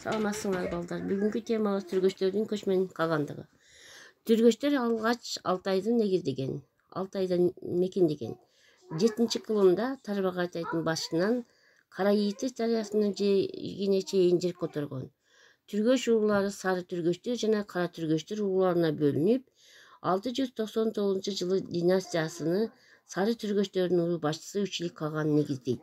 Саламатсыңар балдар. Бүгүнкү темабыз түргөчтөрдүн көчмөн калгандыгы. Түргөчтөр алгач Алтайды негиздеген, Алтайда мекендеген. 7-кылымда Тарбағатайдын башынан Кара Ийти дарыясынын жээгине чейин жер которгон. Түргөч уруулары сары түргөчтөр жана кара түргөчтөр урууларына бөлүнүп, 699-жылы династиясыны сары түргөчтөрдүн уруу башчысы Үчүлүк Каган негиздейт.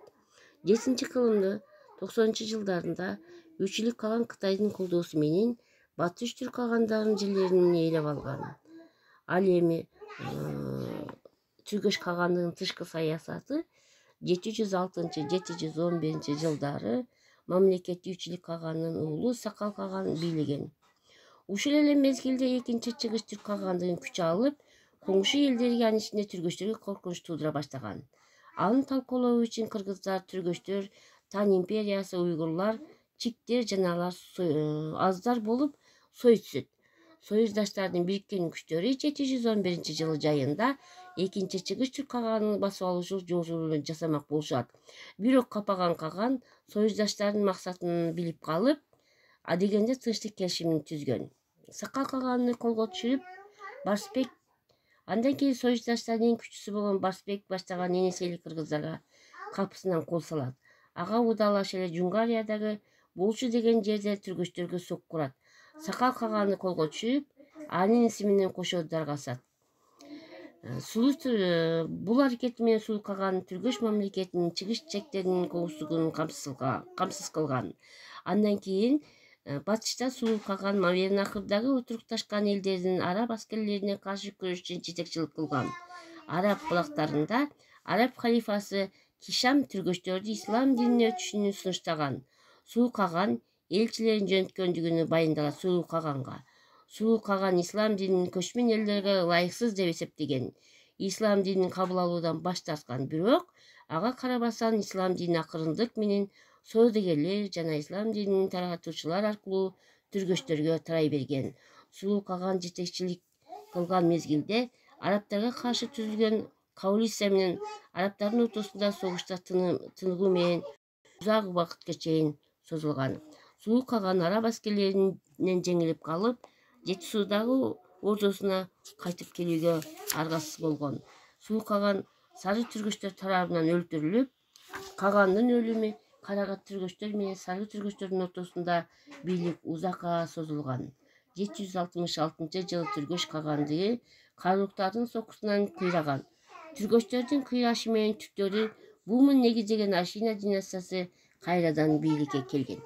7-кылымда 90-жылдарында Үчүлүк Каган Кытайдын колдоосу менен Батыш Түрк кагандарын жерлерин ээлеп алган. Ал эми Түргөч кагандын тышкы саясаты 706-711 жылдары мамлекетти Үчүлүк Кагандын уулу Сакал Каган бийлеген. Ушул эле мезгилде экинчи Чыгыш Түрк кагандыгын күч алып, коңшу элдерге анын ичинде түргөчтөргө коркунуч туудура баштаган. Аны талкуулоо үчүн кыргыздар, түргөчтөр, Тан империясы, уйгурлар, чиктер жана алар аздар болуп союз түзөт. Союздаштардын бириккен күчтөрү 711 жылы жайында экинчи Чыгыш Түрк каганын басып алуучу жолжолуун жасамак болушат. Бирок капаган Каган союздаштардын максатын билип калып, адегенде тынчтык келишимин түзгөн. Сакал Каганды колго түшүрүп, Барсбек, андан кийин союздаштардын эң күчтүүсү болгон Барсбек баштаган Енисейлик кыргыздарга капысынан кол салат. Ага удаалаш эле Жунгариядагы Болчу деген жерде түргөчтөргө сок курат. Сакал Каганды колго түшүрүп, анын иси менен кошо даргасат. Бул аракети менен Сулуу Каган түргөч мамлекетинин чыгыш чектеринин коопсуздугун камсыз кылган. Андан кийин батышта Сулуу Каган Мавереннахрдагы отурукташкан элдердин араб аскерлерине каршы күрөш үчүн жетекчилик кылган. Араб булактарында араб халифасы Кишам түргөчтөрдү ислам динине өтүшүнү сунуштаган. Сулуу Каган элчилерин жөнөткөндүгүнү байындаган Сулуу Каганга. Сулуу Каган ислам динин көчмөн элдерге ылайыксыз деп эсептеген. Ислам динин кабыл алуудан баш тарткан, бирок ага карабастан ислам дини акырындык менен соодагерлер жана ислам динин таратуучулар аркылуу түргөчтөргө тарай берген. Сулуу Каган жетекчилик кылган мезгилде арабтарга каршы түзүлгөн коалиция менен арабтардын ортосунда согушта тыныгуу менен узак убакытка чейин созулган. Сулуу Каган араб аскерлеринен жеңилип калып, Жети Суудагы ордосуна кайтып келүүгө аргасыз болгон. Сулуу Каган сары түргөчтөр тарабынан өлтүрүлүп, Кагандын өлүмү кара түргөчтөр менен сары түргөчтөрдүн ортосунда бийлик узакка созулган. 766-жылы түргөч кагандыгы карлуктардын сокусунан кыйраган. Түргөчтөрдүн кыйрашы менен түктөрү Бумун негиздеген Ашина династиясы кайрадан бийликке келген.